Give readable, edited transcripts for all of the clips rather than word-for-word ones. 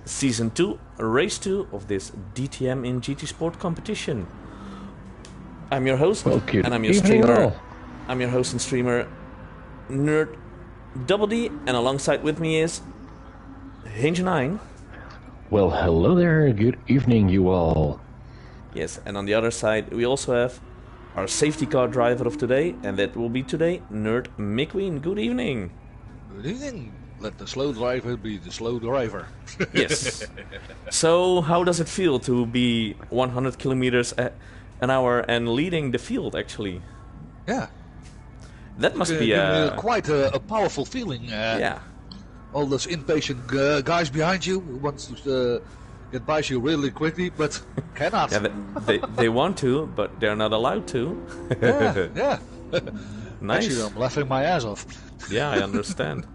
Season 2, Race 2 of this DTM in GT-SPORT competition. I'm your host, and I'm your streamer. I'm your host and streamer, Nerd Double D, and alongside with me is Hinge9. Well, hello there. Good evening, you all. Yes, and on the other side, we also have our safety car driver of today, and that will be today, Nerd McQueen. Good evening. Good evening. Let the slow driver be the slow driver. Yes. So, how does it feel to be 100 kilometers an hour and leading the field, actually? Yeah. That must be quite a powerful feeling. Yeah. All those impatient guys behind you who wants to get by you really quickly, but cannot. Yeah, they want to, but they're not allowed to. Yeah. Nice. Actually, I'm laughing my ass off. Yeah, I understand.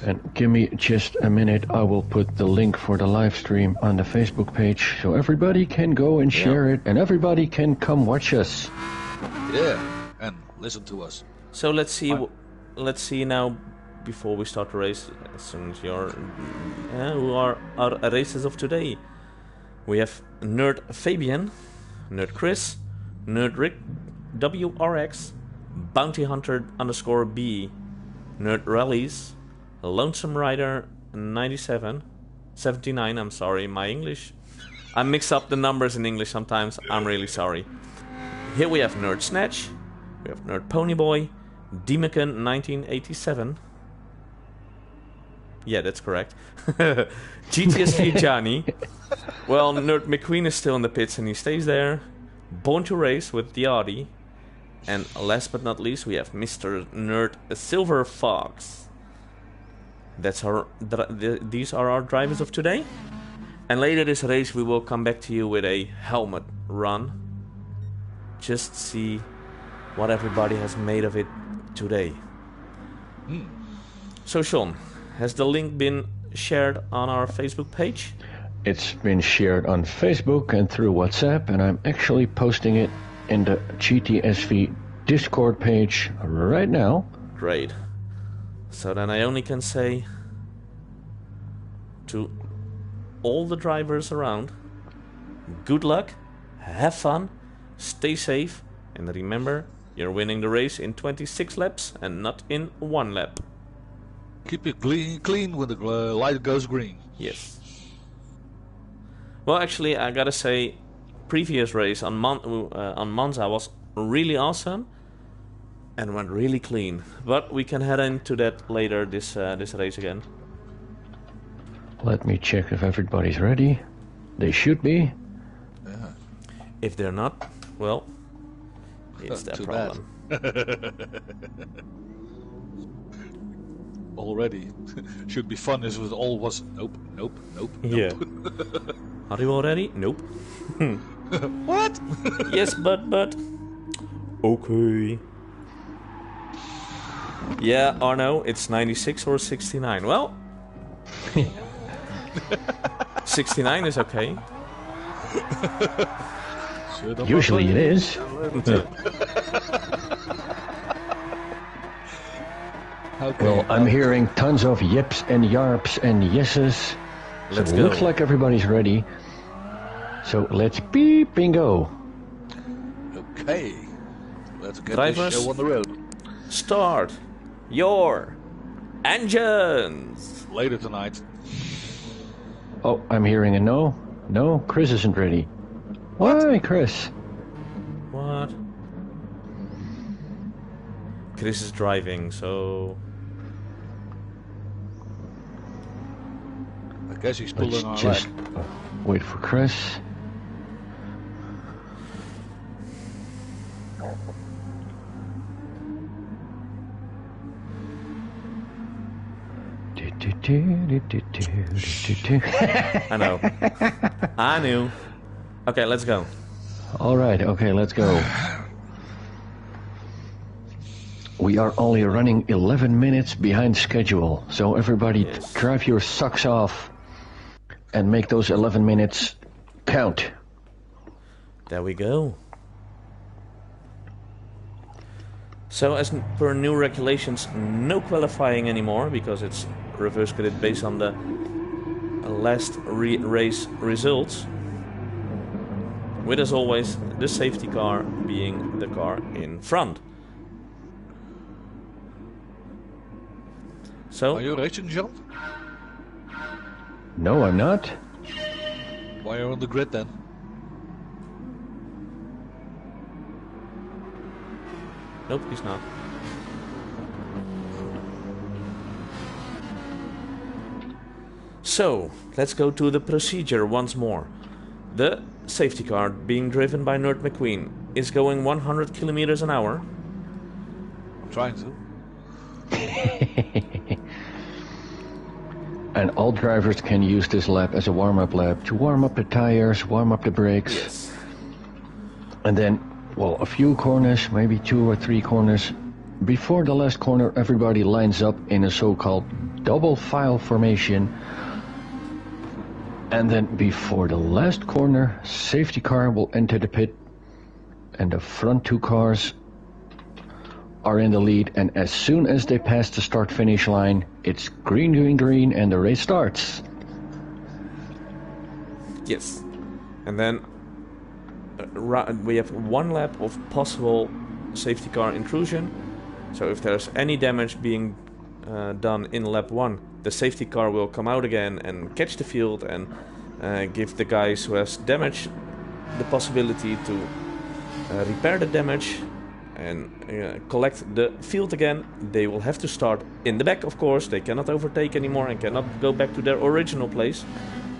And give me just a minute, I will put the link for the live stream on the Facebook page so everybody can go and share it and everybody can come watch us. Yeah, and listen to us. So let's see now, before we start the race, as soon as you're... who are our races of today? We have Nerd Fabian, Nerd Chris, Nerd Rick, WRX, Bounty Hunter _B, Nerd Rallies, Lonesome Rider 79, I'm sorry, my English. I mix up the numbers in English sometimes, I'm really sorry. Here we have Nerd Snatch, we have Nerd Ponyboy, Demacan 1987. Yeah, that's correct. GTSV Johnny. Well, Nerd McQueen is still in the pits and he stays there. Born to Race with the Audi. And last but not least, we have Mr. Nerd Silver Fox. That's these are our drivers of today. And later this race we will come back to you with a helmet run. Just see what everybody has made of it today. So Sean, has the link been shared on our Facebook page? It's been shared on Facebook and through WhatsApp, and I'm actually posting it in the GTSV Discord page right now. Great. So then I only can say to all the drivers around, good luck, have fun, stay safe, and remember, you're winning the race in 26 laps and not in 1 lap. Keep it clean when the light goes green. Yes. Well, actually, I gotta say, previous race on Monza was really awesome and went really clean. But we can head into that later this race again. Let me check if everybody's ready. They should be. Yeah. If they're not, well, it's their problem. Already. Should be fun as it all was. Nope. Yeah. Are you all ready? Nope. What? Yes, but. Okay. Yeah or no, it's 96 or 69. Well, 69 is okay. Usually it is. Okay. Well, I'm hearing tons of yips and yarps and yeses. Let's so go. Looks like everybody's ready. So let's beep and go. Okay. Let's get Drivers, this show on the road. Start your engines. Later tonight. Oh, I'm hearing a no. No, Chris isn't ready. Why, Chris? What? Chris is driving, so... I guess he's pulling on Let's just wait for Chris. I know. I knew. Okay, let's go. All right, okay, let's go. We are only running 11 minutes behind schedule, so everybody drive your socks off and make those 11 minutes count. There we go. So as per new regulations, no qualifying anymore because it's reverse grid based on the last race results. With, as always, the safety car being the car in front. So, Are you racing, Jean? No, I'm not. Why are you on the grid then? nope, he's not. So, let's go to the procedure once more. The safety car, being driven by Nerd McQueen, is going 100 kilometers an hour. I'm trying to. And all drivers can use this lap as a warm-up lap to warm up the tires, warm up the brakes. Yes. And then, well, a few corners, maybe 2 or 3 corners. Before the last corner, everybody lines up in a so-called double file formation. And then before the last corner, safety car will enter the pit. And the front 2 cars are in the lead. And as soon as they pass the start-finish line, it's green, green, green, and the race starts. Yes. And then we have 1 lap of possible safety car intrusion. So if there's any damage being done in lap 1, the safety car will come out again and catch the field and give the guys who has damage the possibility to repair the damage and collect the field again. They will have to start in the back, of course. They cannot overtake anymore and cannot go back to their original place.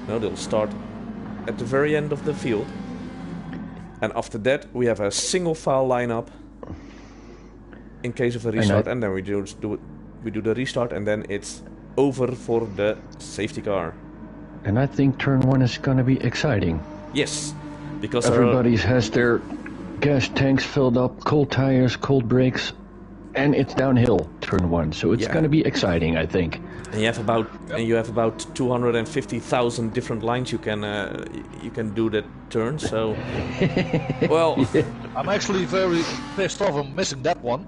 No, they'll start at the very end of the field. And after that, we have a single file lineup in case of a restart, and then we do the restart, and then it's over for the safety car. And I think turn 1 is gonna be exciting. Yes, because everybody has their gas tanks filled up, cold tires, cold brakes, and it's downhill turn 1, so it's gonna be exciting, I think. And you have about 250,000 different lines you can do that turn. So, well, I'm actually very pissed off. I'm missing that one,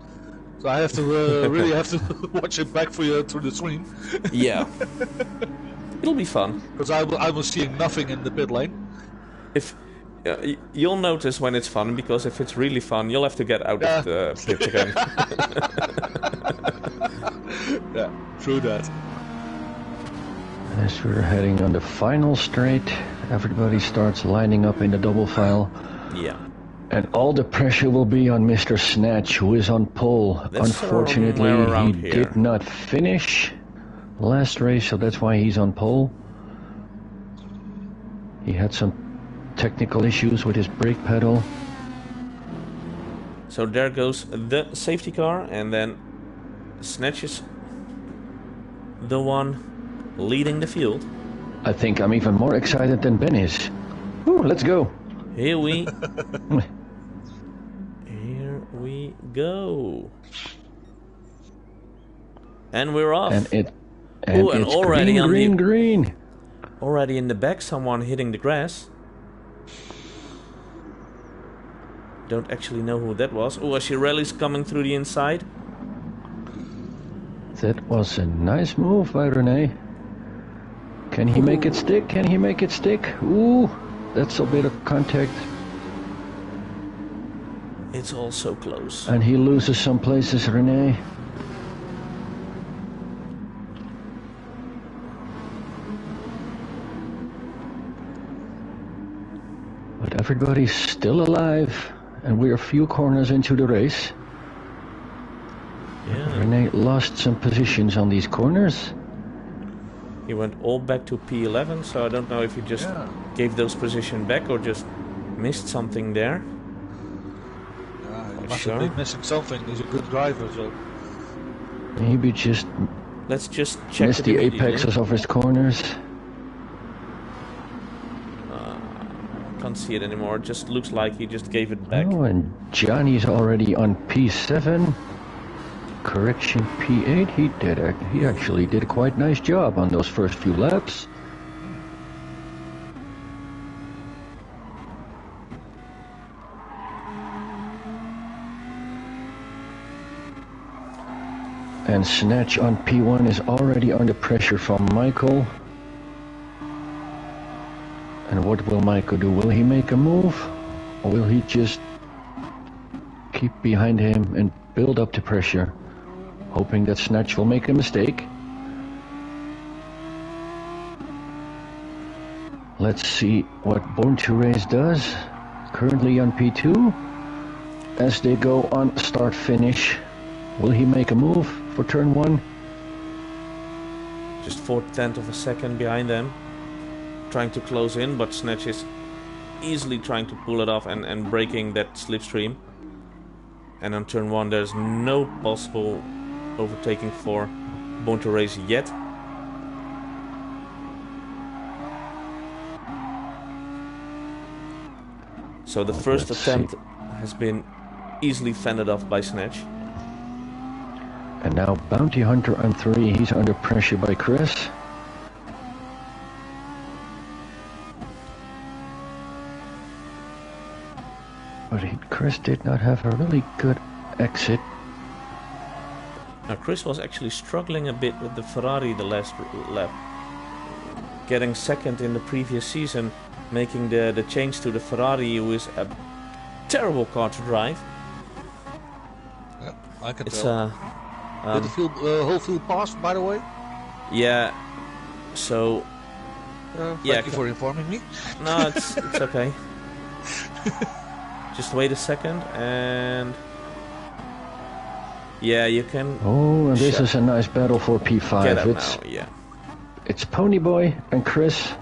so I have to really have to watch it back for you through the screen. Yeah, it'll be fun because I was seeing nothing in the pit lane. If you'll notice when it's fun, because if it's really fun, you'll have to get out of the pit again. Yeah, true that. As we're heading on the final straight, everybody starts lining up in the double file. Yeah. And all the pressure will be on Mr. Snatch, who is on pole. Unfortunately, he did not finish last race, so that's why he's on pole. He had some technical issues with his brake pedal. So there goes the safety car, and then Snatch is the one leading the field. I think I'm even more excited than Ben is. Ooh, let's go. Here we go. And we're off. And it's already green. Already in the back, someone hitting the grass. Don't actually know who that was. Oh, Shirelli's coming through the inside. That was a nice move by Rene. Can he make it stick? Can he make it stick? Ooh, that's a bit of contact. It's all so close. And he loses some places, Rene. But everybody's still alive, and we're a few corners into the race. Yeah. Rene lost some positions on these corners. He went all back to P11, so I don't know if he just gave those positions back or just missed something there. He must have been missing something. He's a good driver, so maybe just let's just check missed the apexes of his corners. Can't see it anymore. It just looks like he just gave it back. Oh, and Johnny's already on P7. Correction, P8. He actually did a quite nice job on those first few laps. And Snatch on P1 is already under pressure from Michael. And what will Michael do? Will he make a move? Or will he just keep behind him and build up the pressure, hoping that Snatch will make a mistake? Let's see what Born to Race does. Currently on P2. As they go on start-finish, will he make a move for turn 1? Just 4/10 of a second behind them. Trying to close in, but Snatch is easily trying to pull it off and breaking that slipstream. And on turn 1 there's no possible overtaking for Born to Race yet. So the first attempt has been easily fended off by Snatch. And now Bounty Hunter on 3, he's under pressure by Chris. But Chris did not have a really good exit. Now Chris was actually struggling a bit with the Ferrari the last lap. Getting second in the previous season, making the change to the Ferrari, who is a terrible car to drive. Yeah, I can It's tell. Did the whole field pass, by the way? Yeah, so Thank you for informing me. no, it's okay. Just wait a second, and yeah, you can. Oh, and this is a nice battle for P5. Get out It's now, yeah. it's Ponyboy and Chris.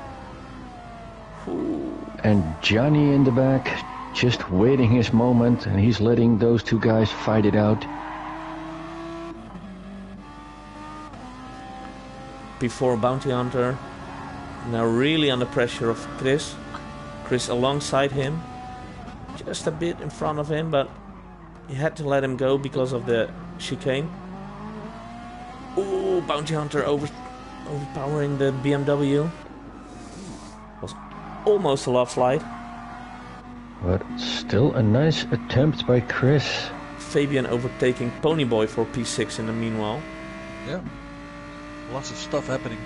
And Johnny in the back, just waiting his moment, and he's letting those two guys fight it out. Before Bounty Hunter, now really under pressure of Chris. Chris alongside him, just a bit in front of him, but he had to let him go because of the chicane. Oh, Bounty Hunter overpowering the BMW. Was almost a love slide. But still a nice attempt by Chris. Fabian overtaking Ponyboy for P6 in the meanwhile. Yeah. Lots of stuff happening.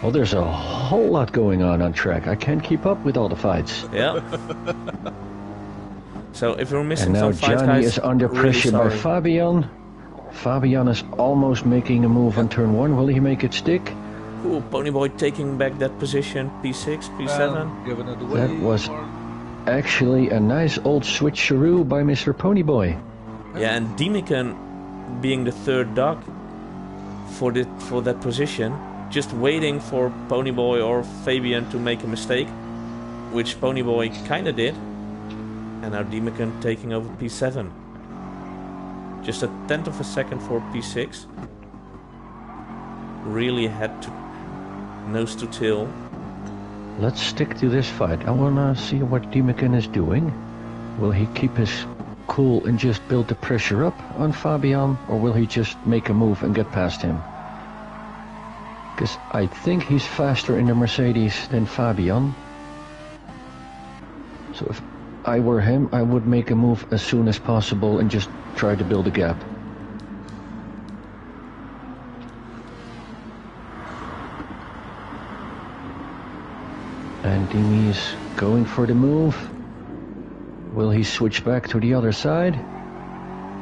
Well, there's a whole lot going on track. I can't keep up with all the fights. Yeah. So if you're missing And now some fights, Johnny guys, is under really pressure by sorry. Fabian. Fabian is almost making a move on turn 1. Will he make it stick? Ooh, Ponyboy taking back that position, P6, P7. Giving it away. That was actually a nice old switcheroo by Mr. Ponyboy. Yeah, and Dimican being the third dog for that position, just waiting for Ponyboy or Fabian to make a mistake, which Ponyboy kinda did. And now Dimican taking over P7. Just a 10th of a second for P6. Really had to nose to tail. Let's stick to this fight. I wanna see what Dimican is doing. Will he keep his cool and just build the pressure up on Fabian, or will he just make a move and get past him? Because I think he's faster in the Mercedes than Fabian. So if I were him, I would make a move as soon as possible and just try to build a gap. And Dimi's going for the move. Will he switch back to the other side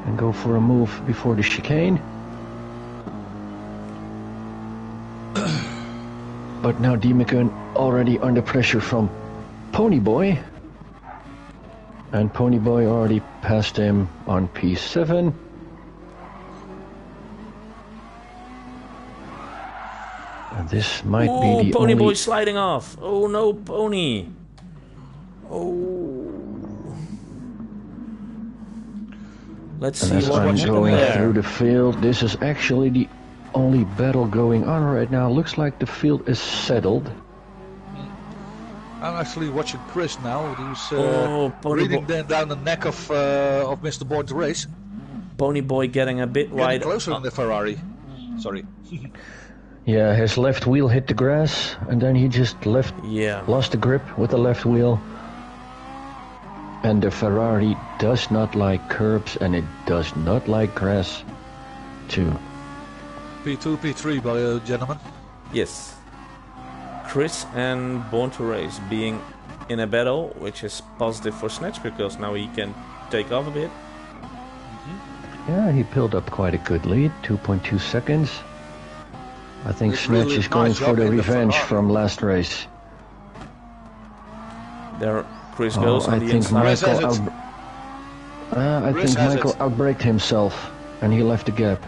and go for a move before the chicane? But now Dimican already under pressure from Ponyboy. And Ponyboy already passed him on P7. And this might be the Ponyboy only... sliding off. Oh no, Pony. Oh. Let's And see as what I'm happened going there. through the field, this is actually the only battle going on right now. Looks like the field is settled. I'm actually watching Chris now, who's Pony breathing down the neck of Mr. Born to Race. Ponyboy getting a bit Getting wide. closer in the Ferrari. Sorry. Yeah, his left wheel hit the grass, and then he just Yeah. lost the grip with the left wheel. And the Ferrari does not like curbs, and it does not like grass, too. P2, P3, gentlemen. Yes. Chris and Born to Race being in a battle, which is positive for Snatch because now he can take off a bit. Yeah, he built up quite a good lead, 2.2 seconds. I think It's Snatch really is going nice for job the in the revenge Ferrari. from last race. There, Chris goes I on the think inside. Chris has Michael, it. I Chris think has Michael it. outbraked himself, and he left the gap.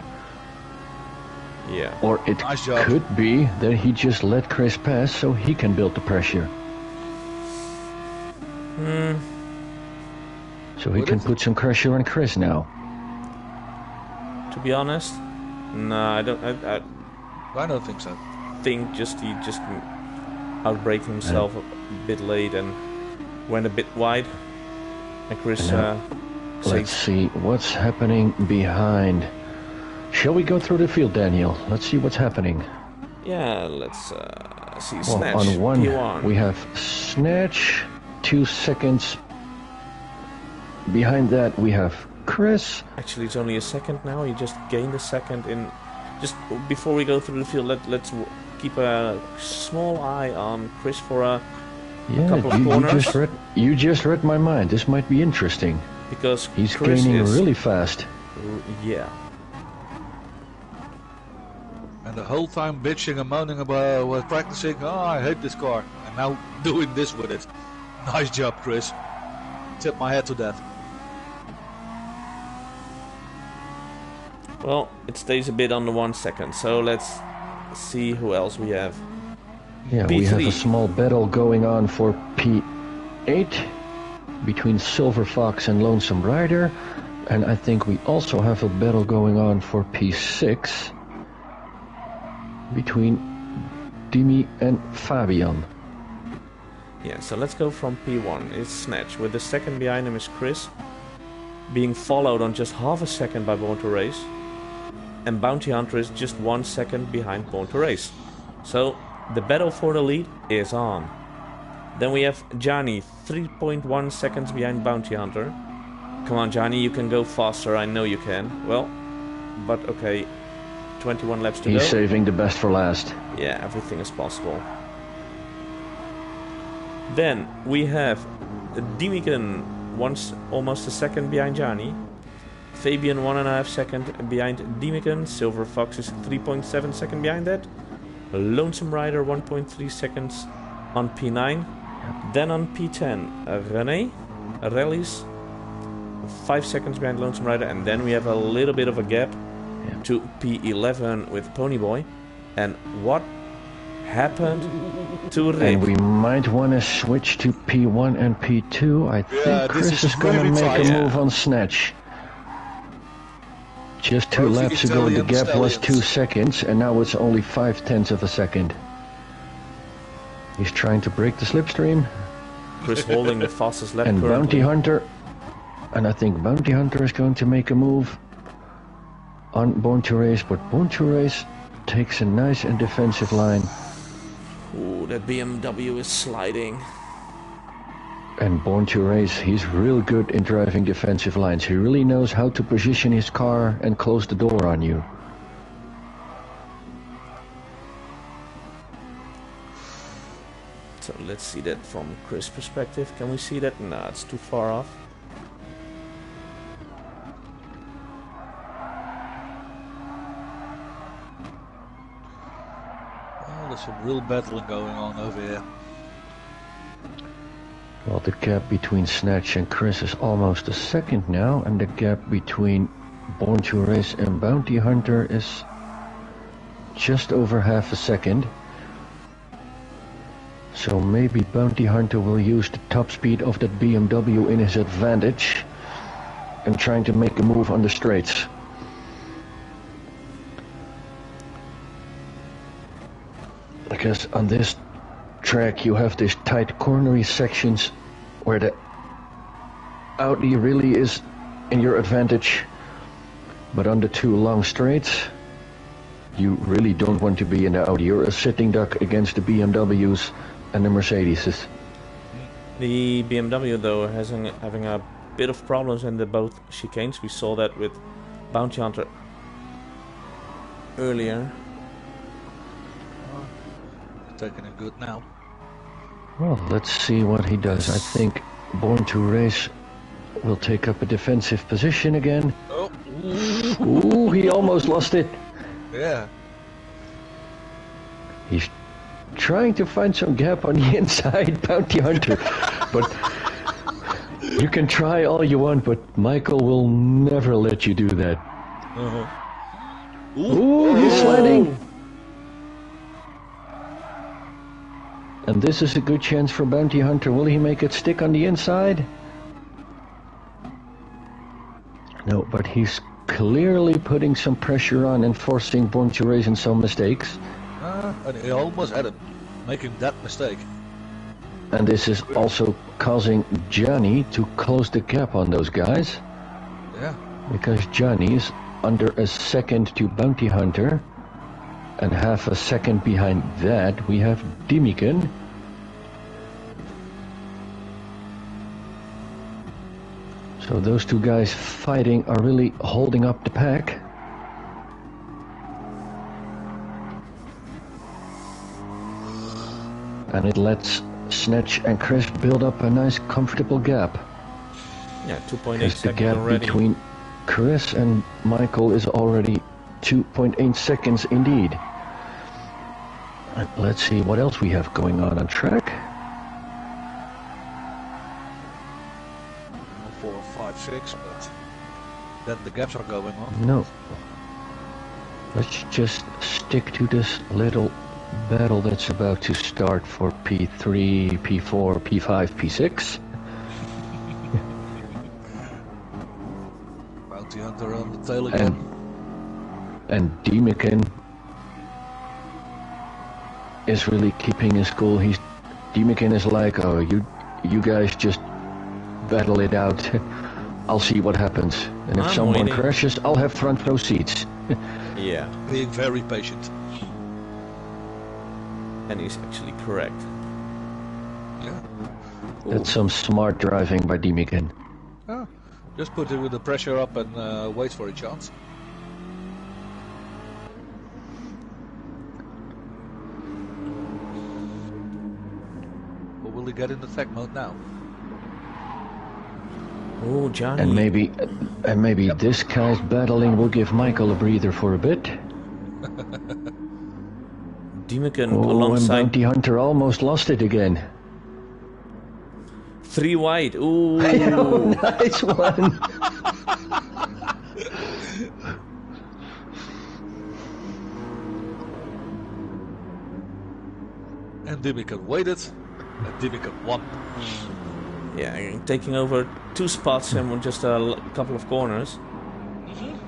Yeah. Or it Nice job. could be that he just let Chris pass so he can build the pressure. So he Would can it? put some pressure on Chris now. To be honest, no, I don't. I don't think so. Think he just outbraked himself a bit late and went a bit wide. And Chris Let's see what's happening behind. Shall we go through the field, Daniel? Let's see what's happening. yeah, let's see. Well, Snatch on one, P1. we have Snatch, 2 seconds. Behind that, we have Chris. Actually, it's only a second now. He just gained a second in. Just before we go through the field, let's keep a small eye on Chris for a couple of you corners. you just read my mind. This might be interesting. Because He's Chris gaining is really fast. yeah. And the whole time bitching and moaning about was practicing. Oh, I hate this car, and now doing this with it. Nice job, Chris. Tip my hat to that. Well, it stays a bit under 1 second, so let's see who else we have. Yeah, we have P3. a small battle going on for P8 between Silver Fox and Lonesome Rider. And I think we also have a battle going on for P6 between Dimi and Fabian. Yeah, so let's go from P1. It's Snatch, with the second behind him is Chris, being followed on just half a second by Born to Race. And Bounty Hunter is just 1 second behind Born to Race. So, the battle for the lead is on. Then we have Johnny, 3.1 seconds behind Bounty Hunter. Come on, Johnny, you can go faster, I know you can. Well, but okay, 21 laps to go. He's saving the best for last. Yeah, everything is possible. Then we have Dimican, almost a second behind Johnny. Fabian 1.5 seconds behind Dimican. Silver Fox is 3.7 seconds behind that. Lonesome Rider 1.3 seconds on P9. Then on P10, René rallies 5 seconds behind Lonesome Rider, and then we have a little bit of a gap to P11 with Ponyboy. And what happened to Rip? And we might want to switch to P1 and P2. I think Yeah, this Chris is is going to really make tight. a move on Snatch. Just 2 Both the laps ago the Italian gap was 2 stallions. seconds, and now it's only 0.5 of a second. He's trying to break the slipstream. Chris holding the fastest lap And currently. Bounty Hunter, and I think Bounty Hunter is going to make a move on Born to Race, but Born to Race takes a nice and defensive line. Ooh, that BMW is sliding. And Born to Race, he's real good in driving defensive lines. He really knows how to position his car and close the door on you. So let's see that from Chris' perspective. Can we see that? No, it's too far off. Oh, there's some real battling going on over here. Well, the gap between Snatch and Chris is almost a second now, and the gap between Born to Race and Bounty Hunter is just over half a second. So maybe Bounty Hunter will use the top speed of that BMW in his advantage and trying to make a move on the straights. Because on this track you have these tight cornery sections where the Audi really is in your advantage, but on the 2 long straights you really don't want to be in the Audi. You're a sitting duck against the BMWs and the Mercedeses. The BMW, though, has having a bit of problems in the both chicanes. We saw that with Bounty Hunter earlier. overtaking him good now. Well, let's see what he does. I think Born to Race will take up a defensive position again. Oh, Ooh, he almost lost it. yeah. He's trying to find some gap on the inside, Bounty Hunter. But you can try all you want, but Michael will never let you do that. Ooh, he's sliding. And this is a good chance for Bounty Hunter. Will he make it stick on the inside? No, but he's clearly putting some pressure on and forcing Born to Race in some mistakes. And he almost had him making that mistake. And this is also causing Johnny to close the gap on those guys. Yeah. Because Johnny is under a second to Bounty Hunter. And half a second behind that we have Dimikin. So those two guys fighting are really holding up the pack. And it lets Snatch and Chris build up a nice comfortable gap. Yeah, 2.8 The seconds gap already. between Chris and Michael is already 2.8 seconds indeed. And let's see what else we have going on track. 4, 5, 6, but then the gaps are going on. No. Let's just stick to this little battle that's about to start for P3, P4, P5, P6. Bounty Hunter on the tail again. And Dimikin is really keeping his cool. Dimikin is like, oh, you guys just battle it out. I'll see what happens. And if I'm someone waiting. crashes, I'll have front row seats. Yeah, Being very patient. and he's actually correct. Yeah. That's some smart driving by Dimikin. Oh, just put it with the pressure up and wait for a chance. Or will he get in attack mode now? Oh, Johnny. And maybe this guy's battling will give Michael a breather for a bit. Dimikin Oh, and alongside Bounty Hunter almost lost it again. 3 wide. Ooh. Oh, nice one. And Dimikan waited, and Dimikan won. Yeah, taking over 2 spots and just a couple of corners.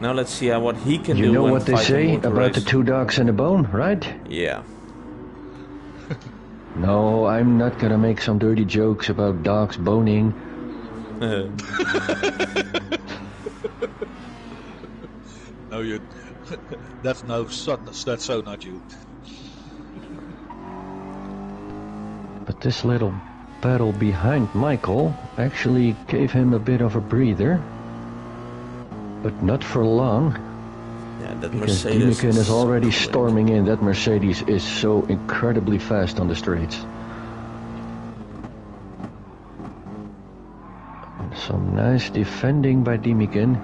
Now let's see what he can do. You know when what they fighting say Born to about the Race. 2 dogs and a bone, right? Yeah. No, I'm not gonna make some dirty jokes about dogs boning. No, you. That's no sadness. That's so not you. But this little battle behind Michael actually gave him a bit of a breather. But not for long, Yeah, that because Mercedes Dimikin is already quick. storming in. That Mercedes is so incredibly fast on the straights. And some nice defending by Dimikin.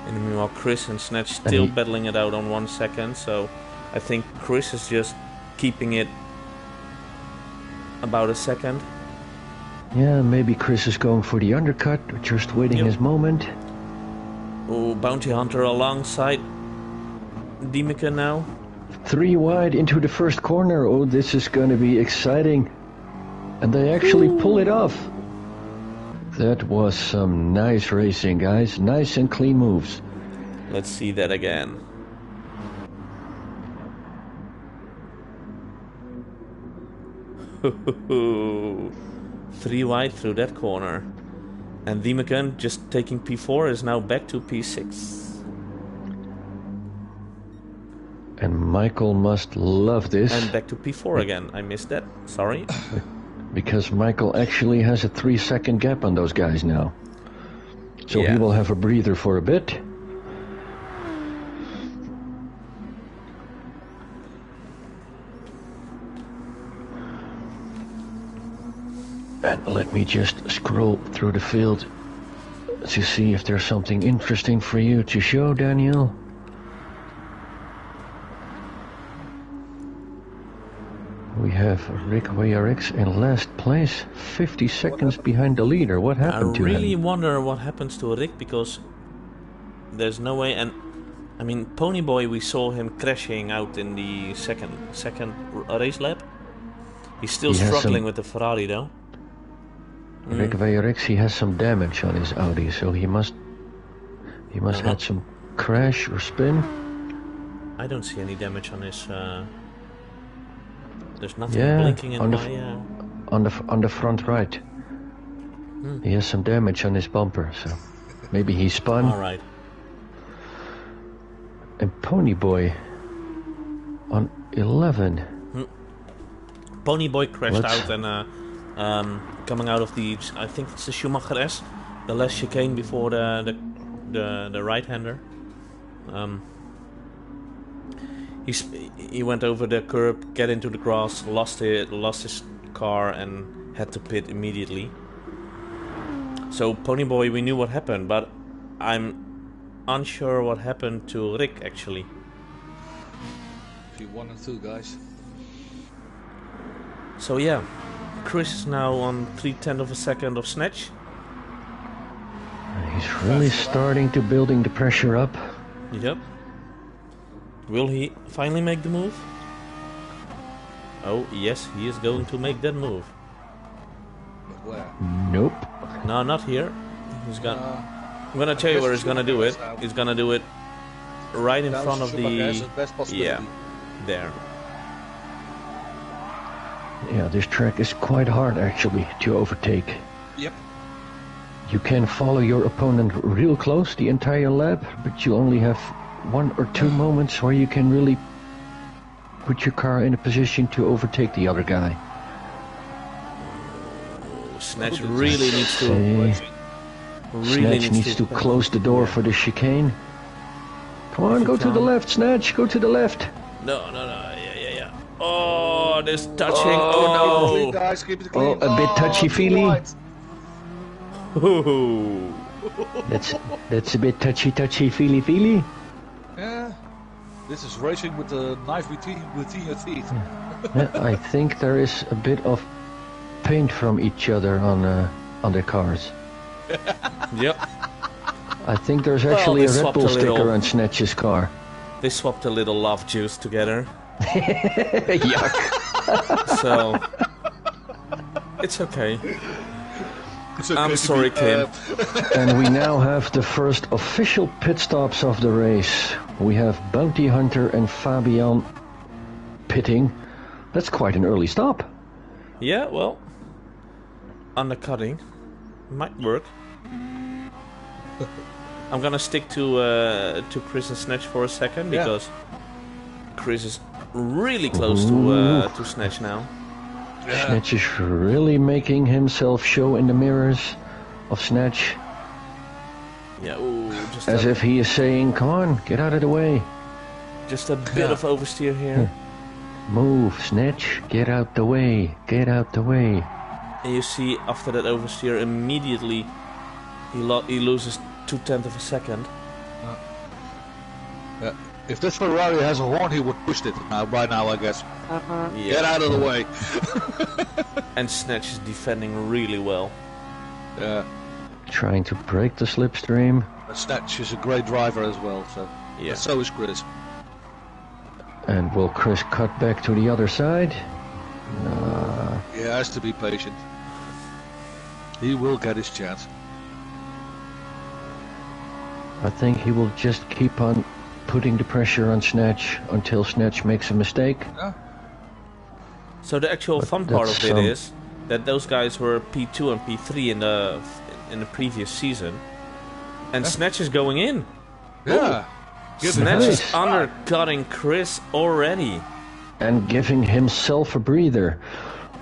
And meanwhile, Chris and Snatch still he- battling it out on 1 second. So I think Chris is just keeping it about a second. Yeah, maybe Chris is going for the undercut, just waiting Yep. his moment. Oh, Bounty Hunter alongside Dimikin now. 3 wide into the first corner. Oh, this is going to be exciting. And they actually pull it off. That was some nice racing, guys. Nice and clean moves. Let's see that again. Three wide through that corner. And Dimikin just taking P4 is now back to P6. And Michael must love this. And back to P4 again. I missed that. Sorry. Because Michael actually has a 3-second gap on those guys now. So Yeah. he will have a breather for a bit. And let me just scroll through the field to see if there's something interesting for you to show, Daniel. We have Rick Weyerix in last place, 50 seconds behind the leader. What happened to him? I really wonder what happens to Rick, because there's no way. And I mean, Ponyboy, we saw him crashing out in the second race lap. He's still struggling with the Ferrari though. Rick Weyerix, he has some damage on his Audi, so he must had some crash or spin. I don't see any damage on his. There's nothing blinking in my. On the front right. He has some damage on his bumper, so maybe he spun. All right. And Ponyboy on 11. Ponyboy crashed out and coming out of the, I think it's the Schumacher S, the last chicane before the right-hander. He went over the curb, get into the grass, lost his car and had to pit immediately. So Ponyboy, we knew what happened, but I'm unsure what happened to Rick actually. P1 and 2, guys. So yeah, Chris is now on 3/10 of a second of Snatch. He's really starting to building the pressure up. Yep. Will he finally make the move? Oh yes, he is going to make that move. But where? Nope. No, not here. He's gonna. I'm gonna tell you where he's gonna do it. He's gonna do it right in front of the. Yeah, there. Yeah, this track is quite hard actually to overtake. Yep. You can follow your opponent real close the entire lap, but you only have 1 or 2 moments where you can really put your car in a position to overtake the other guy. Snatch really needs to. Snatch needs to close the door for the chicane. Come on, go to the left, Snatch. Go to the left. No. Yeah. Oh, there's touching. Oh, no. Guys, keep it clean. Oh, a bit touchy-feely. Ooh. That's a bit touchy-feely. Yeah. This is racing with a knife between your teeth. Yeah, I think there is a bit of paint from each other on their cars. Yep. I think there's actually a Red Bull sticker on Snatch's car. They swapped a little love juice together. Yuck. So it's okay. I'm sorry, Kim. And we now have the first official pit stops of the race. We have Bounty Hunter and Fabian pitting. That's quite an early stop. Yeah, well, undercutting might work. I'm gonna stick to Chris and Snatch for a second because Chris is really close to Snatch now. Yeah. Snatch is really making himself show in the mirrors of Snatch. Yeah, ooh, just as if he is saying, "Come on, get out of the way." Just a bit of oversteer here. Move, Snatch, get out the way, get out the way. And you see, after that oversteer, immediately he loses 2/10 of a second. If this Ferrari has a horn, he would push it by now, I guess. Yeah. Get out of the way. And Snatch is defending really well. Yeah. Trying to break the slipstream. But Snatch is a great driver as well, so yeah. So is Chris. And will Chris cut back to the other side? He has to be patient. He will get his chance. I think he will just keep on putting the pressure on Snatch until Snatch makes a mistake. Yeah. So the actual fun part of it is that those guys were P2 and P3 in the previous season, and Snatch is going in. Yeah. Snatch is undercutting Chris already. And giving himself a breather.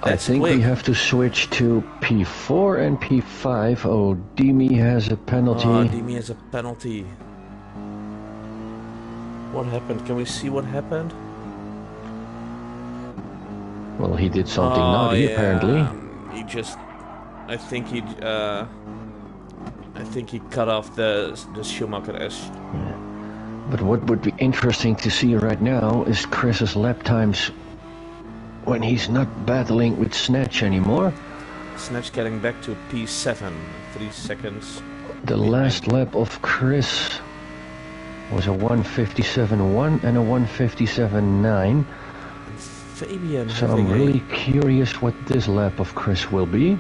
That's I think quick. we have to switch to P4 and P5. Oh, Dimi has a penalty. Oh, Dimi has a penalty. What happened? Can we see what happened? Well, he did something naughty, apparently. He just I think he cut off the Schumacher S. Yeah. But what would be interesting to see right now is Chris's lap times when he's not battling with Snatch anymore. Snatch getting back to P7, 3 seconds. The last lap of Chris was a 1:57.1 and a 1:57.9. Fabian. So I'm really curious what this lap of Chris will be.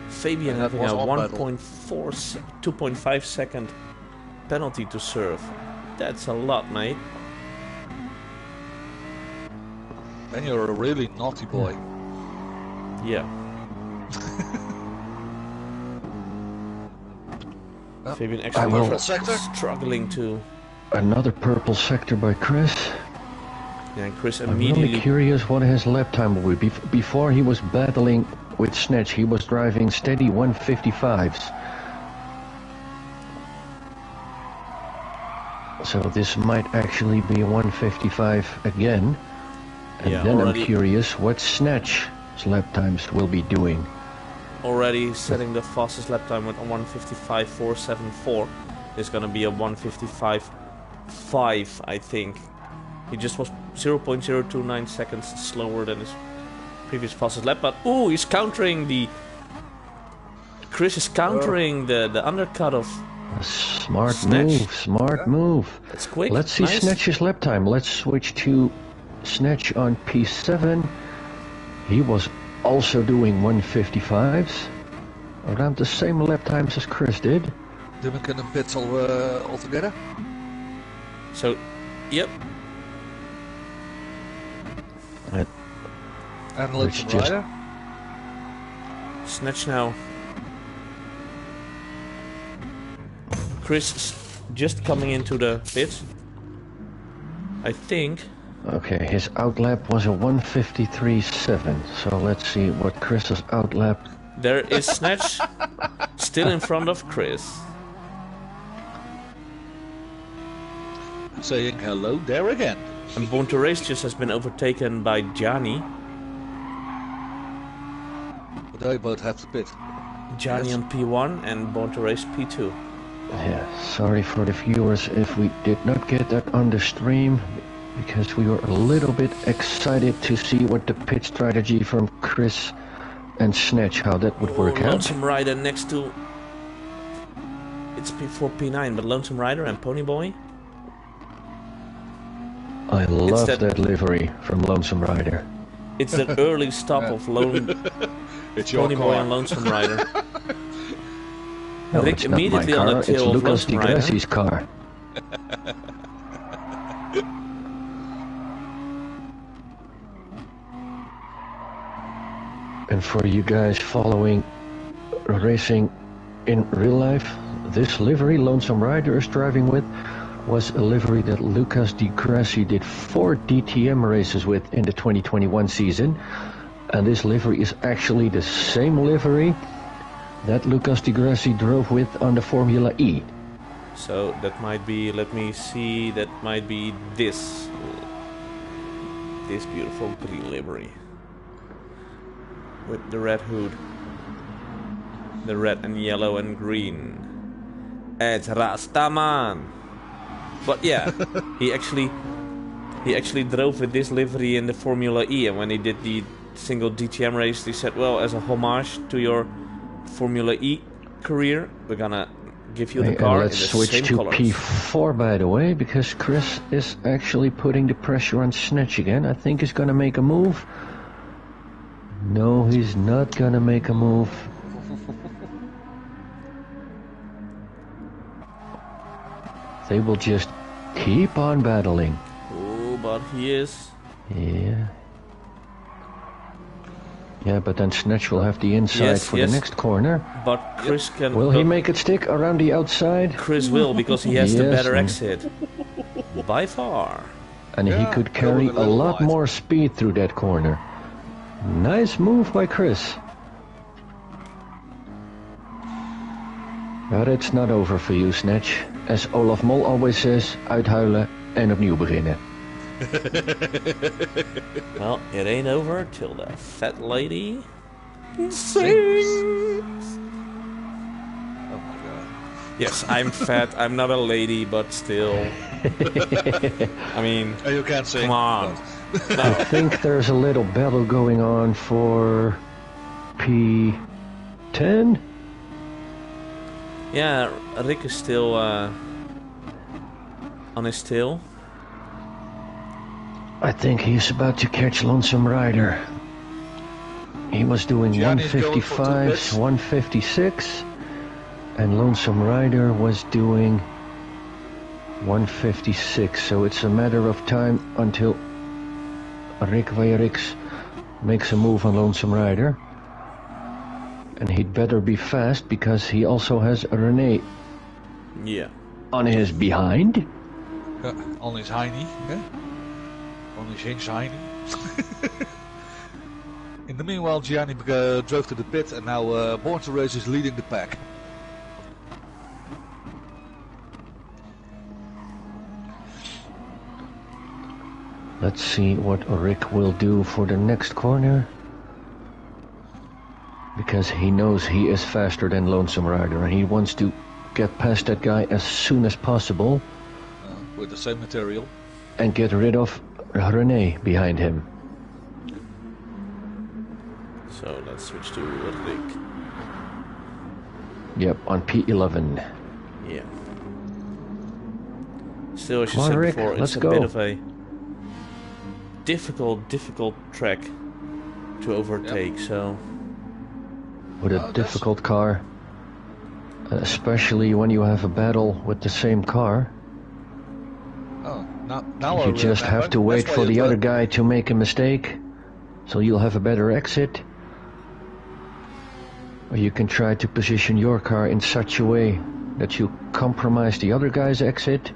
Fabian having a 2.5 second penalty to serve. That's a lot, mate. And you're a really naughty boy. Yeah. Fabian actually struggling to... Another purple sector by Chris. Yeah, and Chris I'm immediately... really curious what his lap time will be. Before he was battling with Snatch, he was driving steady 155s. So this might actually be a 155 again. And yeah, then already... I'm curious what Snatch's lap times will be doing. Already setting the fastest lap time with a 155.474 is gonna be a 155.5, I think. He just was 0.029 seconds slower than his previous fastest lap, but ooh, he's countering the... Chris is countering the undercut of A smart Snatch. smart move. It's quick. Let's see nice. Snatch's lap time. Let's switch to Snatch on P7. He was also doing 155s. Around the same lap times as Chris did. Then we can pits all together. So, yep. And let's rider. Snatch now. Chris just coming into the pits. I think. Okay, his outlap was a 153.7. So let's see what Chris's outlap. There is Snatch still in front of Chris. Saying hello there again. And Born to Race just has been overtaken by Gianni. But they both have to pit. Gianni on P1 and Born to Race P2. Yeah, sorry for the viewers if we did not get that on the stream, because we were a little bit excited to see what the pit strategy from Chris and Snatch, how that would work out. Lonesome Rider next to... It's P4, P9, but Lonesome Rider and Ponyboy. I love that livery from Lonesome Rider. It's that early stop of It's your Ponyboy car. and Lonesome Rider. No, Rick it's not my immediately on car, the it's tail of Lucas Lonesome Di Rider. Grassi's car. And for you guys following racing in real life, this livery Lonesome Rider is driving with was a livery that Lucas Di Grassi did 4 DTM races with in the 2021 season. And this livery is actually the same livery that Lucas Di Grassi drove with on the Formula E. So that might be, let me see, that might be this beautiful green livery. With the red hood. The red and yellow and green. It's Rastaman. But yeah, he actually drove with this livery in the Formula E, and when he did the single DTM race, he said, well, as a homage to your Formula E career, we're gonna give you the car in the same colors. Let's switch to P4, by the way, because Chris is actually putting the pressure on Snatch again. I think he's gonna make a move. No, he's not gonna make a move. They will just keep on battling. Oh, but he is. Yeah. Yeah, but then Snatch will have the inside for the next corner. But Chris can... Will he make it stick around the outside? Chris will, because he has the Yes, better exit. By far. And he could carry a lot more speed through that corner. Nice move by Chris. But it's not over for you, Snatch. As Olaf Mol always says, uithuilen en opnieuw beginnen. Well, it ain't over till the fat lady Sings. Oh my god. Yes, I'm fat. I'm not a lady, but still. I mean, Oh, you can't sing. come on. I think there's a little battle going on for P10. Yeah, Rick is still on his tail. I think he's about to catch Lonesome Rider. He was doing Gianni's going for 2 155s, 156, and Lonesome Rider was doing 156. So it's a matter of time until Rick Weyrix makes a move on Lonesome Rider. And he'd better be fast because he also has a Renee on his behind. On his hiney. Yeah? On his hiney. In the meanwhile, Gianni drove to the pit, and now Born to Race is leading the pack. Let's see what Rick will do for the next corner. Because he knows he is faster than Lonesome Rider, and he wants to get past that guy as soon as possible. With the same material. And get rid of Renee behind him. So let's switch to Rick. Yep, on P11. Yeah. Still, as you Come on, said Rick, before, let's it's a go. bit of a difficult track to overtake. So. With a difficult car, especially when you have a battle with the same car. Oh, now You just have to wait for the other guy to make a mistake, so you'll have a better exit. Or you can try to position your car in such a way that you compromise the other guy's exit.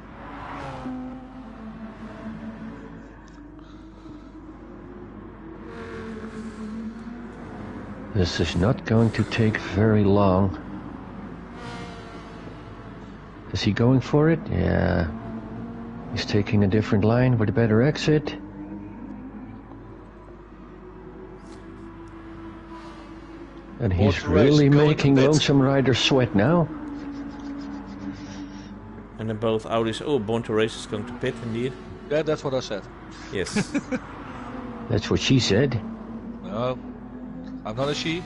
This is not going to take very long. Is he going for it? Yeah. He's taking a different line with a better exit. And he's really making Lonesome Rider sweat now. And then both Audis. Oh, Born to Race is going to pit indeed. Yeah, that's what I said. Yes. That's what she said. No, I'm not a she.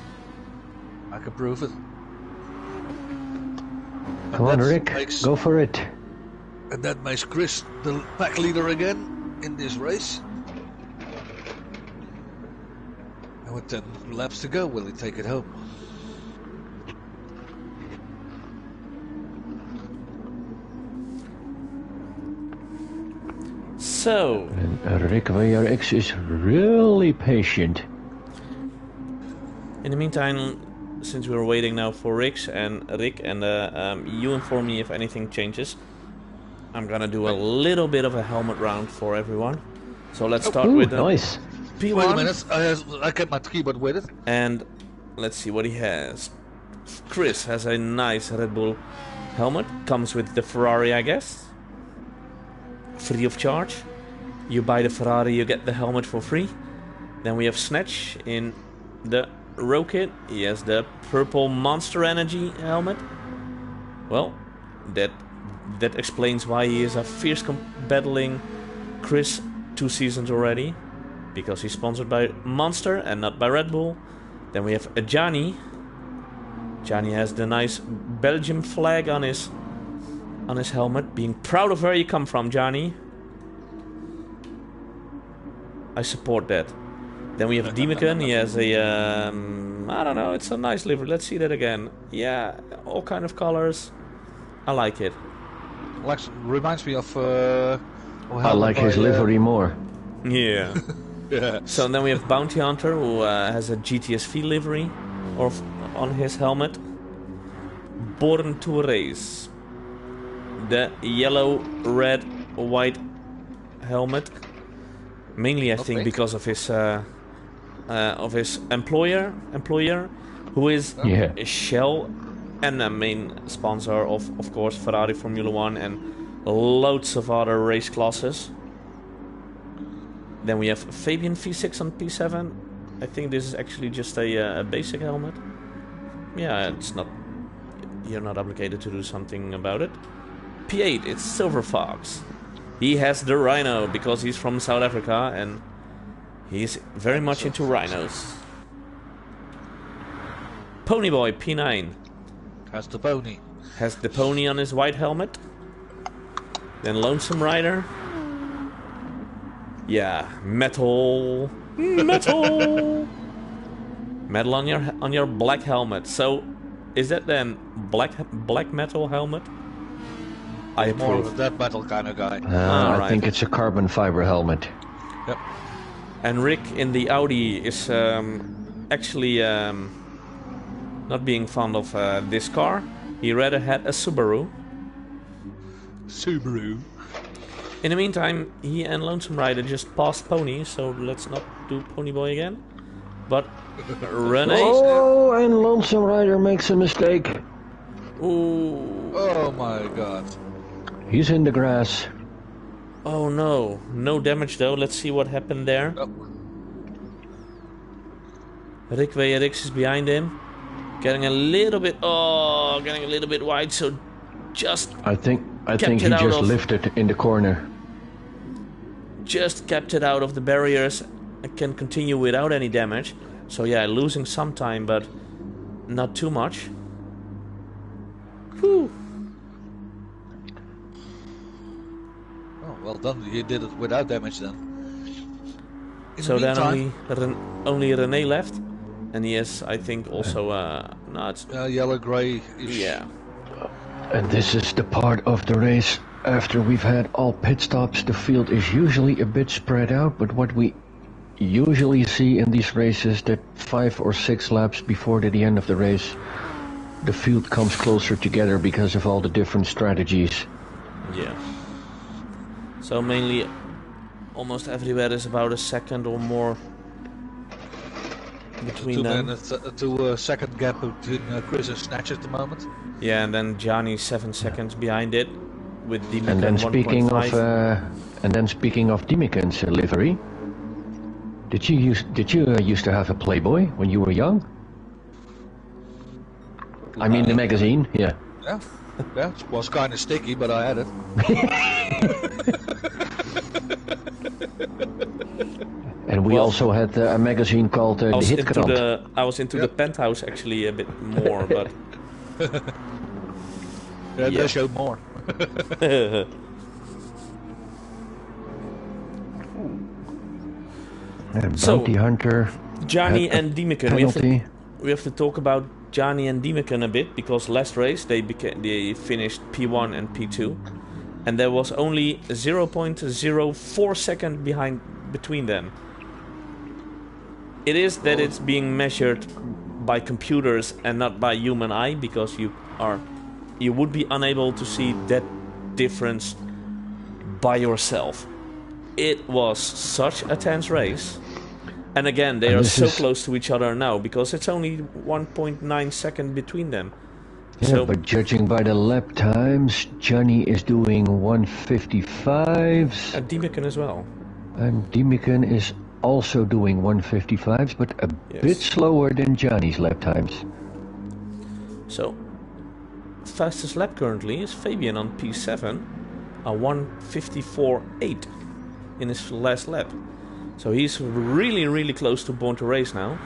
I can prove it. Come on, Rick, go for it. And that makes Chris the pack leader again in this race. And with 10 laps to go, will he take it home? So. And Rick Weyrix is really patient. In the meantime, since we're waiting now for Rick, and you inform me if anything changes. I'm gonna do a little bit of a helmet round for everyone. So let's start with nice. P1. Wait a minute, I kept my keyboard with it. And let's see what he has. Chris has a nice Red Bull helmet. Comes with the Ferrari, I guess. Free of charge. You buy the Ferrari, you get the helmet for free. Then we have Snatch in the row kit. He has the purple Monster Energy helmet. Well, that explains why he is a fierce battling Chris 2 seasons already. Because he's sponsored by Monster and not by Red Bull. Then we have Gianni. Gianni has the nice Belgium flag on his helmet. Being proud of where you come from, Gianni. I support that. Then we have Demican. He has a I don't know, it's a nice livery. Let's see that again. Yeah, all kind of colors. I like it. Reminds me of I like his livery more. Yeah. Yeah. So then we have Bounty Hunter, who has a GTSV livery on his helmet. Born to Race. The yellow, red, white helmet. Mainly, I think, because of his employer, who is Shell, and a main sponsor of course, Ferrari Formula 1 and loads of other race classes. Then we have Fabian V6 on P7. I think this is actually just a basic helmet. Yeah, it's not... You're not obligated to do something about it. P8, it's Silver Fox. He has the Rhino because he's from South Africa and he's very much into rhinos. Ponyboy P9 Has the pony. has the pony on his white helmet. Then Lonesome Rider. Yeah, metal, metal, metal on your black helmet. So, is that then black metal helmet? I More approve. of a death metal kind of guy. I right. think it's a carbon fiber helmet. Yep. And Rick in the Audi is actually not being fond of this car. He rather had a Subaru. Subaru. In the meantime, he and Lonesome Rider just passed Pony, so let's not do Ponyboy again. But Renee... Oh, and Lonesome Rider makes a mistake. Ooh. Oh my god. He's in the grass. Oh no. No damage though. Let's see what happened there. Oh. Rick WRX is behind him. Getting a little bit... Oh, getting a little bit wide, so just... I think Kept he it out just of- lifted in the corner. Just kept it out of the barriers and can continue without any damage. So yeah, losing some time, but not too much. Whew. Oh, well done. He did it without damage then. In So the then meantime, only René left. And he has, I think, also... no, it's... yellow grey. Yeah. And this is the part of the race after we've had all pit stops. The field is usually a bit spread out, but what we usually see in these races that 5 or 6 laps before the end of the race, the field comes closer together because of all the different strategies. Yeah. So mainly, almost everywhere is about a second or more between 2 them. minutes to a second gap between Chris and Snatch at the moment. Yeah, and then Johnny 7 seconds behind it with Dimikan And then 1.5. speaking of Dimikan's livery, did you used to have a Playboy when you were young? I mean the magazine, yeah. Yeah, yeah, it was kind of sticky, but I had it. And we Well- also had a magazine called I the was into Hitkrant. I was into the Yep. Penthouse actually a bit more, but Yeah, Yeah. they showed more. And So, Bounty Hunter. Johnny had a and Dimikan. penalty. We have to talk about Johnny and Dimikan a bit because last race they finished P1 and P2, and there was only 0.04 second between them. It is that it's being measured by computers and not by human eye because you would be unable to see that difference by yourself. It was such a tense race. And again, they And are this so is- close to each other now because it's only 1.9 second between them. Yeah, So- but judging by the lap times, Johnny is doing 155s, Dimikan as well. and Dimikan is also doing 155s, but a Yes. bit slower than Johnny's lap times. So, fastest lap currently is Fabian on P7, a 154.8 in his last lap. So he's really, really close to Born to Race now.